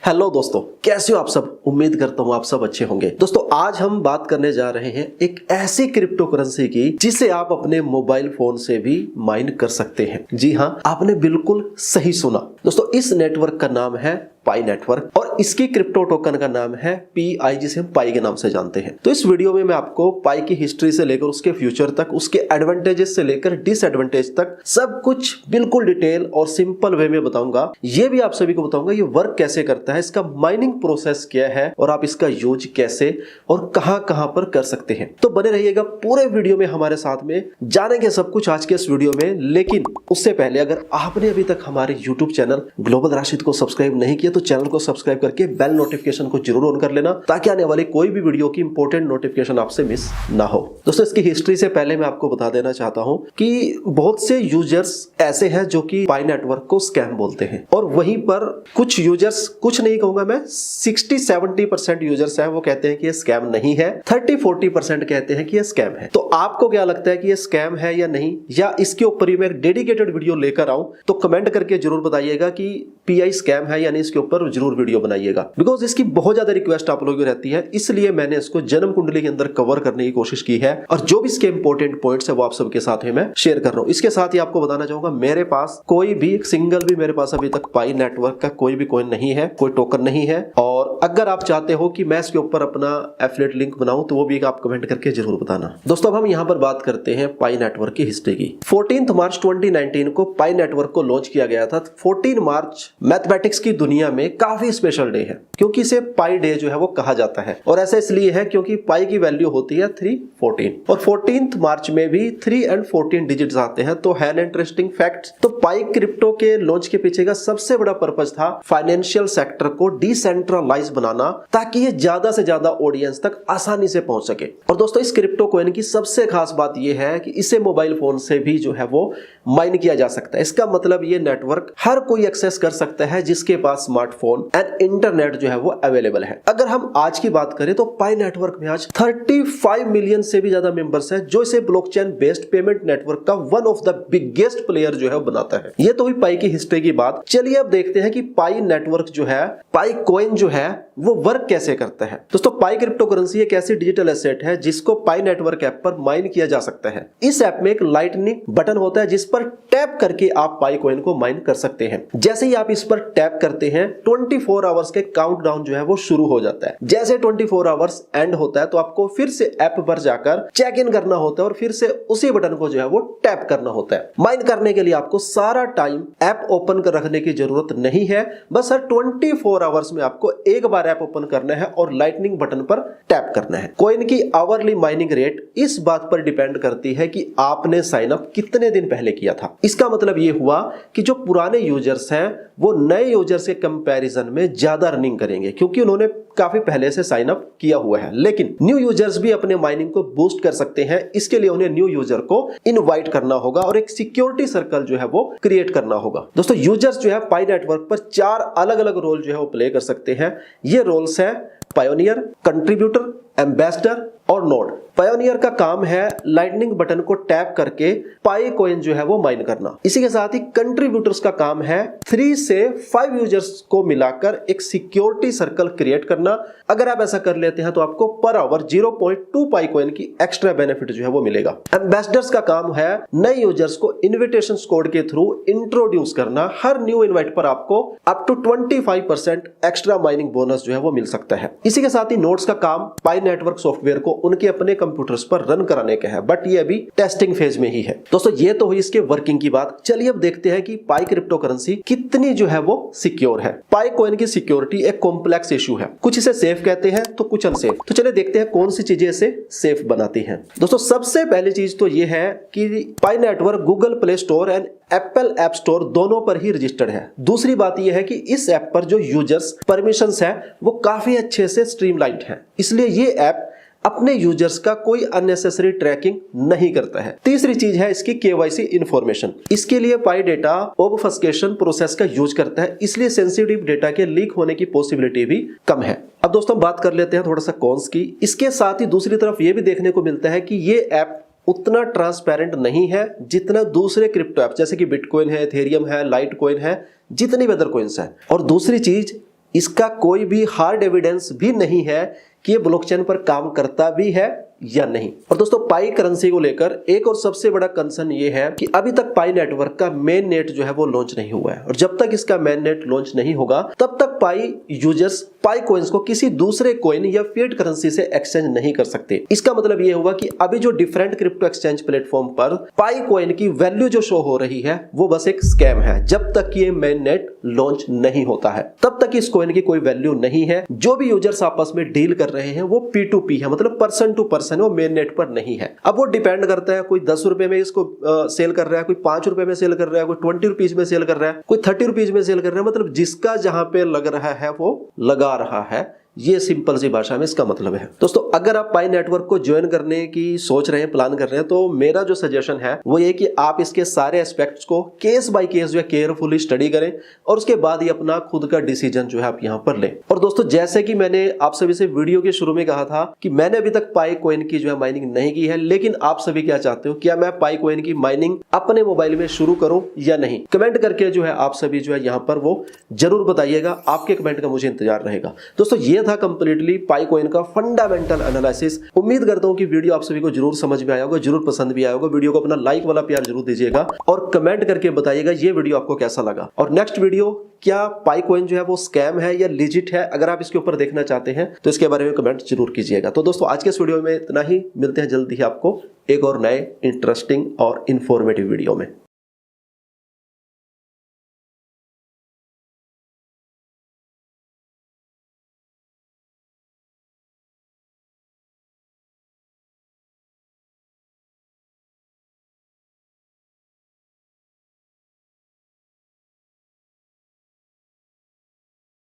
Hello दोस्तों, कैसे हो आप सब। उम्मीद करता हूँ आप सब अच्छे होंगे। दोस्तों आज हम बात करने जा रहे हैं एक ऐसी क्रिप्टो करेंसी की जिसे आप अपने मोबाइल फोन से भी माइन कर सकते हैं। जी हाँ, आपने बिल्कुल सही सुना। दोस्तों इस नेटवर्क का नाम है पाई नेटवर्क और इसकी क्रिप्टो टोकन का नाम है PI, जिसे हम पाई के नाम से जानते हैं। तो इस वीडियो में मैं आपको पाई की हिस्ट्री से लेकर उसके फ्यूचर तक, उसके एडवांटेजेस से लेकर डिसएडवांटेज तक सब कुछ बिल्कुल डिटेल और सिंपल वे में बताऊंगा। ये भी आप सभी को बताऊंगा ये वर्क कैसे करता है, इसका माइनिंग प्रोसेस क्या है और आप इसका यूज कैसे और कहां पर कर सकते हैं। तो बने रहिएगा पूरे वीडियो में हमारे साथ में, जानेंगे सब कुछ आज के इस वीडियो में। लेकिन उससे पहले अगर आपने अभी तक हमारे यूट्यूब चैनल ग्लोबल राशिद को सब्सक्राइब नहीं किया तो चैनल को सब्सक्राइब करके बेल नोटिफिकेशन को जरूर ऑन कर लेना, ताकि आने वाली कोई भी वीडियो की इंपॉर्टेंट नोटिफिकेशन आपसे मिस ना हो। दोस्तों इसकी हिस्ट्री से पहले मैं आपको बता देना चाहता हूं कि बहुत से यूजर्स ऐसे हैं जो कि पाई नेटवर्क को स्कैम बोलते हैं, और वहीं पर कुछ यूजर्स, कुछ नहीं कहूंगा मैं, 60-70% यूजर्स हैं वो कहते हैं कि ये स्कैम नहीं है, 30-40% कहते हैं कि ये स्कैम है। तो आपको क्या लगता है कि ये स्कैम है या नहीं, या इसके ऊपर ही मैं एक डेडिकेटेड वीडियो लेकर आऊं? तो कमेंट करके जरूर बताइएगा कि PI स्कैम है या नहीं, इसके ऊपर जरूर वीडियो बनाइएगा। बिकॉज इसकी बहुत ज्यादा रिक्वेस्ट आप लोगों की रहती है, इसलिए मैंने इसको जन्म कुंडली के अंदर कवर करने की कोशिश की है, और जो भी इसके इंपॉर्टेंट पॉइंट्स है वो आप सबके साथ में मैं शेयर कर रहा हूं। इसके साथ ही आपको बताना चाहूंगा, मेरे पास कोई भी सिंगल भी मेरे पास अभी तक पाई नेटवर्क का कोई भी कॉइन नहीं है, कोई टोकन नहीं है। और अगर आप चाहते हो कि मैं इसके ऊपर अपना एफिलिएट लिंक बनाऊं तो वो भी आप कमेंट करके जरूर बताना। दोस्तों अब हम यहां पर बात करते हैं पाई नेटवर्क की हिस्ट्री की। 14 मार्च 2019 को पाई नेटवर्क को लॉन्च किया गया था। 14 मार्च मैथमेटिक्स की दुनिया में काफी स्पेशल डे है, क्योंकि इसे पाई डे जो है वो कहा जाता है। और ऐसा इसलिए है क्योंकि पाई की वैल्यू होती है 314 और 14 मार्च में भी 3 और 14 डिजिट्स आते हैं। तो है इंटरेस्टिंग फैक्ट। तो पाई क्रिप्टो के लॉन्च के पीछे का सबसे बड़ा पर्पस था फाइनेंशियल सेक्टर को डिसेंट्रलाइज बनाना, ताकि ये ज्यादा से ज्यादा ऑडियंस तक आसानी से पहुंच सके। और दोस्तों इस क्रिप्टो कॉइन की सबसे खास बात यह है कि इसे मोबाइल फोन से भी जो है वो माइन किया जा सकता है। इसका मतलब ये नेटवर्क हर कोई एक्सेस कर सकता है जिसके पास स्मार्टफोन एंड इंटरनेट जो है वो अवेलेबल है। अगर हम आज की बात करें तो पाई नेटवर्क में आज 35 मिलियन से भी ज्यादा मेंबर्स हैं, जो इसे ब्लॉकचेन बेस्ड पेमेंट नेटवर्क का one of the biggest player जो है वो बनाता है। ये तो हुई पाई की हिस्ट्री की बात। चलिए अब देखते हैं कि पाई नेटवर्क जो है, पाई कॉइन जो है वो वर्क कैसे करता है। दोस्तों पाई क्रिप्टो करेंसी एक ऐसी डिजिटल एसेट है जिसको पाई नेटवर्क ऐप पर माइन किया जा सकता है। इस ऐप में एक लाइटनिंग बटन होता है जिस पर टैप करके आप पाई कॉइन को माइन कर सकते हैं। जैसे ही आप इस पर टैप करते हैं 24 आवर्स के काउंटडाउन जो है वो शुरू हो जाता है। जैसे 24 आवर्स एंड होता है तो आपको फिर से ऐप पर जाकर चेक इन करना होता है और फिर से उसी बटन को जो है वो टैप करना होता है। माइन करने के लिए आपको सारा टाइम ऐप ओपन कर रखने की जरूरत नहीं है, बस हर 24 आवर्स में आपको एक बार ऐप ओपन करना है और लाइटनिंग बटन पर टैप करना है। कॉइन की आवरली माइनिंग रेट इस बात पर डिपेंड करती है कि आपने साइन अप कितने दिन पहले किया था। इसका मतलब ये हुआ कि जो पुराने यूजर्स हैं वो नए यूजर्स के कंपैरिजन में ज्यादा अर्निंग करेंगे, क्योंकि उन्होंने काफी पहले से साइन अप किया हुआ है। लेकिन न्यू यूजर्स भी अपने माइनिंग को बूस्ट कर सकते हैं। इसके लिए उन्हें न्यू यूजर को इनवाइट करना होगा और एक सिक्योरिटी सर्कल जो है वो क्रिएट करना होगा। दोस्तों यूजर्स जो है पाई नेटवर्क पर 4 अलग अलग रोल जो है वो प्ले कर सकते हैं। ये रोल्स है पायोनियर, कंट्रीब्यूटर, एम्बेसडर और नोड। पायोनियर का काम है लाइटनिंग बटन को टैप करके पाई कॉइन जो है वो माइन करना। इसी के साथ ही कंट्रीब्यूटर्स का काम है 3 से 5 यूजर्स को मिलाकर एक सिक्योरिटी सर्कल क्रिएट करना। अगर आप ऐसा कर लेते हैं तो आपको पर आवर 0.2 पाई कॉइन की एक्स्ट्रा बेनिफिट जो है वो मिलेगा। एम्बेसडर्स का काम है नए यूजर्स को इन्विटेशन कोड के थ्रू इंट्रोड्यूस करना। हर न्यू इनवाइट पर आपको up to 25% extra mining bonus जो है वो मिल सकता है। इसी के साथ ही नोड्स का काम पाई नेटवर्क सॉफ्टवेयर को उनके अपने कंप्यूटर्स पर रन कराने का है, बट ये अभी टेस्टिंग फेज में ही है। दोस्तों ये तो हुई इसके वर्किंग की बात। चलिए अब देखते हैं कि पाई क्रिप्टो करेंसी कितनी जो है वो सिक्योर है। पाई कॉइन की सिक्योरिटी एक कॉम्प्लेक्स इशू है। कुछ इसे सेफ कहते हैं तो कुछ अनसेफ। तो चलिए देखते हैं कौन सी चीजें इसे सेफ बनाती हैं। दोस्तों सबसे पहली चीज तो ये है कि Pi network Google Play Store and Apple App Store दोनों पर ही रजिस्टर्ड है। दूसरी बात यह है कि इस ऐप पर जो यूजर्स परमिशंस है वो काफी अच्छे से स्ट्रीमलाइन्ड है, इसलिए ये ऐप अपने यूजर्स का कोई अननेसेसरी ट्रैकिंग नहीं करता है। तीसरी चीज है इसकी KYC इंफॉर्मेशन। इसके लिए पाई डेटा ऑब्फस्केशन प्रोसेस का यूज करता है, इसलिए सेंसिटिव डेटा के लीक होने की पॉसिबिलिटी भी कम है। अब दोस्तों बात कर लेते हैं थोड़ा सा कॉन्स की। इसके साथ ही दूसरी तरफ ये भी देखने को मिलता है कि ये ऐप उतना ट्रांसपेरेंट नहीं है जितना दूसरे क्रिप्टो ऐप जैसे कि बिटकॉइन है, इथेरियम है, लाइट कॉइन है, जितनी भी अदर कॉइन्स है। और दूसरी चीज इसका कोई भी हार्ड एविडेंस भी नहीं है कि ये ब्लॉकचेन पर काम करता भी है या नहीं। और दोस्तों पाई करेंसी को लेकर एक और सबसे बड़ा कंसर्न ये है कि अभी तक पाई नेटवर्क का मेन नेट जो है वो लॉन्च नहीं हुआ है, और जब तक इसका मेन नेट लॉन्च नहीं होगा तब तक पाई यूजर्स पाई कॉइन्स को किसी दूसरे कॉइन या फिएट करेंसी से एक्सचेंज नहीं कर सकते। इसका मतलब ये हुआ कि अभी जो डिफरेंट क्रिप्टो एक्सचेंज प्लेटफॉर्म पर पाई कॉइन की वैल्यू जो शो हो रही है वो बस एक स्कैम है। जब तक ये मेन नेट लॉन्च नहीं होता है तब तक इस कॉइन की कोई वैल्यू नहीं है। जो भी यूजर्स आपस में डील कर रहे हैं वो P2P है, मतलब पर्सन टू पर्सन, वो मेन नेट पर नहीं है। अब वो डिपेंड करता है, कोई 10 रुपए में इसको सेल कर रहा है, कोई 5 रुपए में सेल कर रहा है, कोई 20 रुपीज में सेल कर रहा है, कोई 30 रुपीज में सेल कर रहा है। मतलब जिसका जहां पे लग रहा है वो लगा रहा है, ये सिंपल सी भाषा में इसका मतलब है। दोस्तों अगर आप पाई नेटवर्क को ज्वाइन करने की सोच रहे हैं, प्लान कर रहे हैं, तो मेरा जो सजेशन है वो ये कि आप इसके सारे एस्पेक्ट्स को केस बाय केस जो है केयरफुली स्टडी करें और उसके बाद ही अपना खुद का डिसीजन जो है आप यहां पर लें। और दोस्तों जैसे कि मैंने आप सभी से वीडियो के शुरू में कहा था कि मैंने अभी तक पाई कॉइन की जो है माइनिंग नहीं की है, लेकिन आप सभी क्या चाहते हो, क्या मैं पाई कॉइन की माइनिंग अपने मोबाइल में शुरू करूं या नहीं? कमेंट करके जो है आप सभी जो है यहां पर वो जरूर बताइएगा। आपके कमेंट का मुझे इंतजार रहेगा। दोस्तों ये था कंप्लीटली पाई कॉइन का फंडामेंटल एनालिसिस। उम्मीद करता हूं कि वीडियो आप सभी को जरूर समझ में आया होगा, जरूर पसंद भी आया होगा। वीडियो को अपना लाइक वाला प्यार जरूर दीजिएगा और कमेंट करके बताइएगा ये वीडियो आपको कैसा लगा। और नेक्स्ट वीडियो क्या पाई कॉइन जो है वो स्कैम है या लीजिट है, अगर आप इसके ऊपर देखना चाहते हैं तो इसके बारे में कमेंट जरूर कीजिएगा। तो दोस्तों आज के इस वीडियो में इतना ही, मिलते हैं जल्दी ही आपको एक और नए इंटरेस्टिंग और इंफॉर्मेटिव वीडियो में।